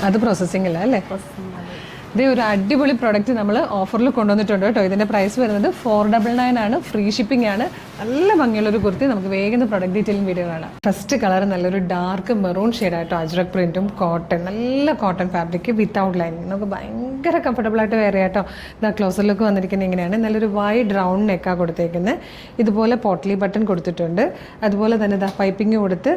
അത് പ്രോസസ്സിംഗ് ഇല്ല അല്ലേ? ഇത് ഒരു അടിപൊളി പ്രൊഡക്റ്റ് നമ്മൾ ഓഫറിൽ കൊണ്ടുവന്നിട്ടുണ്ട് കേട്ടോ. ഇതിൻ്റെ പ്രൈസ് വരുന്നത് 499 ആണ്. ഫ്രീ ഷിപ്പിംഗ് ആണ്. നല്ല ഭംഗിയുള്ളൊരു കുർത്തി. നമുക്ക് വേഗം പ്രൊഡക്റ്റ് ഡീറ്റെയിലിംഗ് വീഡിയോ കാണാം. ഫസ്റ്റ് കളർ നല്ലൊരു ഡാർക്ക് മെറൂൺ ഷെയ്ഡായിട്ടോ, അജ്രക് പ്രിൻറ്റും കോട്ടൺ, നല്ല കോട്ടൺ ഫാബ്രിക് വിത്തൗട്ട് ലൈനിങ്. നമുക്ക് ഭയങ്കര കംഫർട്ടബിൾ ആയിട്ട് വെയർ ചെയ്യാം കേട്ടോ. ഇതാ ക്ലോസർ ലുക്ക് വന്നിരിക്കുന്നത് ഇങ്ങനെയാണ്. നല്ലൊരു വൈഡ് റൗണ്ട് നെക്കാണ് കൊടുത്തേക്കുന്നത്. ഇതുപോലെ പോട്ട്ലി ബട്ടൺ കൊടുത്തിട്ടുണ്ട്. അതുപോലെ തന്നെ ഇതാ പൈപ്പിംഗ് കൊടുത്ത്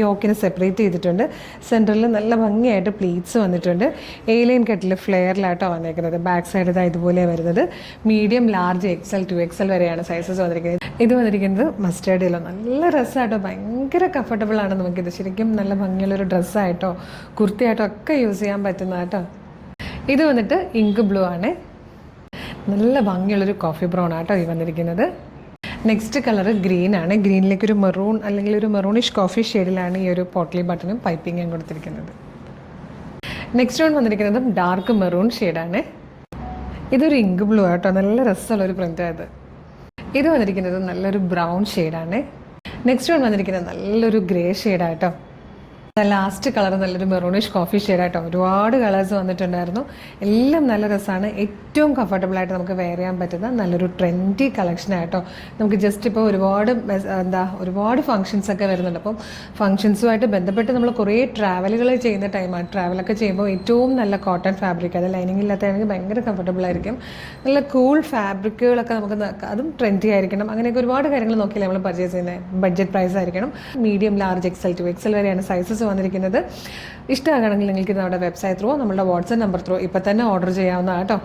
യോക്കിനെ സെപ്പറേറ്റ് ചെയ്തിട്ടുണ്ട്. സെൻറ്ററിൽ നല്ല ഭംഗിയായിട്ട് പ്ലീറ്റ്സ് വന്നിട്ടുണ്ട്. എയിലൈൻ കട്ടിൽ ഫ്ലെയറിലായിട്ടോ വന്നിരിക്കുന്നത്. ബാക്ക് സൈഡ് ഇതാ ഇതുപോലെ വരുന്നത്. മീഡിയം, ലാർജ്, XL, 2XL വരെയാണ് സൈസസ് വന്നിരിക്കുന്നത്. ഇത് വന്നിരിക്കുന്നത് മസ്റ്റേർഡ് യെല്ലോ. നല്ല ഡ്രസ്സായിട്ടോ, ഭയങ്കര കംഫർട്ടബിൾ ആണ്. നമുക്കിത് ശരിക്കും നല്ല ഭംഗിയുള്ളൊരു ഡ്രസ്സായിട്ടോ കുർത്തിയായിട്ടോ ഒക്കെ യൂസ് ചെയ്യാൻ പറ്റുന്നതായിട്ടോ. ഇത് വന്നിട്ട് ഇങ്ക് ബ്ലൂ ആണ്. നല്ല ഭംഗിയുള്ളൊരു കോഫി ബ്രൗൺ ആട്ടോ ഈ വന്നിരിക്കുന്നത്. നെക്സ്റ്റ് കളർ ഗ്രീൻ ആണ്. ഗ്രീനിലേക്ക് ഒരു മെറൂൺ അല്ലെങ്കിൽ ഒരു മെറൂണിഷ് കോഫി ഷെയ്ഡിലാണ് ഈ ഒരു പോട്ട്ലി ബട്ടണും പൈപ്പിങ്ങും കൊടുത്തിരിക്കുന്നത്. നെക്സ്റ്റ് വൺ വന്നിരിക്കുന്നതും ഡാർക്ക് മെറൂൺ ഷെയ്ഡാണ്. ഇതൊരു ഇങ്ക് ബ്ലൂ ആട്ടോ, നല്ല രസമുള്ളൊരു പ്രിൻ്റായത്. ഇത് വന്നിരിക്കുന്നത് നല്ലൊരു ബ്രൗൺ ഷെയ്ഡാണ്. നെക്സ്റ്റ് വൺ വന്നിരിക്കുന്നത് നല്ലൊരു ഗ്രേ ഷെയ്ഡാട്ടോ. ലാസ്റ്റ് കളർ നല്ലൊരു മെറൂണിഷ് കോഫി ഷെയ്ഡായിട്ടോ. ഒരുപാട് കളേഴ്സ് വന്നിട്ടുണ്ടായിരുന്നു. എല്ലാം നല്ല രസമാണ്. ഏറ്റവും കംഫർട്ടബിളായിട്ട് നമുക്ക് വെയർ ചെയ്യാൻ പറ്റുന്ന നല്ലൊരു ട്രെൻഡി കളക്ഷനായിട്ടോ. നമുക്ക് ജസ്റ്റ് ഇപ്പോൾ ഒരുപാട് ഫംഗ്ഷൻസൊക്കെ വരുന്നുണ്ട്. അപ്പം ഫംഗ്ഷൻസുമായിട്ട് ബന്ധപ്പെട്ട് നമ്മൾ കുറേ ട്രാവലുകൾ ചെയ്യുന്ന ടൈമാണ്. ട്രാവലൊക്കെ ചെയ്യുമ്പോൾ ഏറ്റവും നല്ല കോട്ടൺ ഫാബ്രിക്, അത് ലൈനിങ് ഇല്ലാത്തതാണെങ്കിൽ ഭയങ്കര കംഫർട്ടബിൾ ആയിരിക്കും. നല്ല കൂൾ ഫാബ്രിക്കുകളൊക്കെ നമുക്ക് അതും ട്രെൻഡി ആയിരിക്കണം. അങ്ങനെയൊക്കെ ഒരുപാട് കാര്യങ്ങൾ നോക്കിയാൽ നമ്മൾ പർച്ചേസ് ചെയ്യുന്നത്. ബഡ്ജറ്റ് പ്രൈസ് ആയിരിക്കണം. മീഡിയം, ലാർജ്, XL, 2XL വരെയാണ് സൈസസ് വന്നിരിക്കുന്നത്. ഇഷ്ടമാകണമെങ്കിൽ നിങ്ങൾക്ക് നമ്മുടെ വെബ്സൈറ്റ് ത്രൂ, നമ്മുടെ വാട്സ്ആപ്പ് നമ്പർ ത്രൂ ഇപ്പം തന്നെ ഓർഡർ ചെയ്യാവുന്നതാണ് കേട്ടോ.